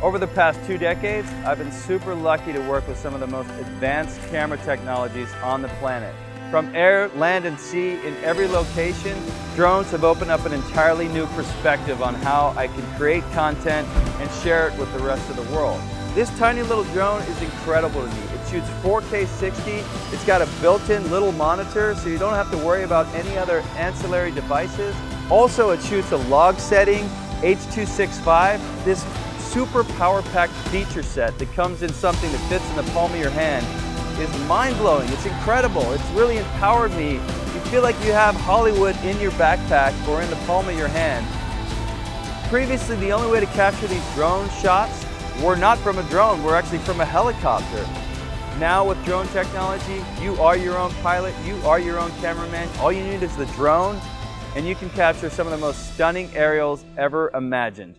Over the past 2 decades, I've been super lucky to work with some of the most advanced camera technologies on the planet. From air, land, and sea, in every location, drones have opened up an entirely new perspective on how I can create content and share it with the rest of the world. This tiny little drone is incredible to me. It shoots 4K 60, it's got a built-in little monitor so you don't have to worry about any other ancillary devices. Also, it shoots a log setting, H.265. This super power-packed feature set that comes in something that fits in the palm of your hand is mind-blowing. It's incredible. It's really empowered me. You feel like you have Hollywood in your backpack or in the palm of your hand. Previously, the only way to capture these drone shots were not from a drone, we're actually from a helicopter. Now with drone technology, you are your own pilot, you are your own cameraman. All you need is the drone, and you can capture some of the most stunning aerials ever imagined.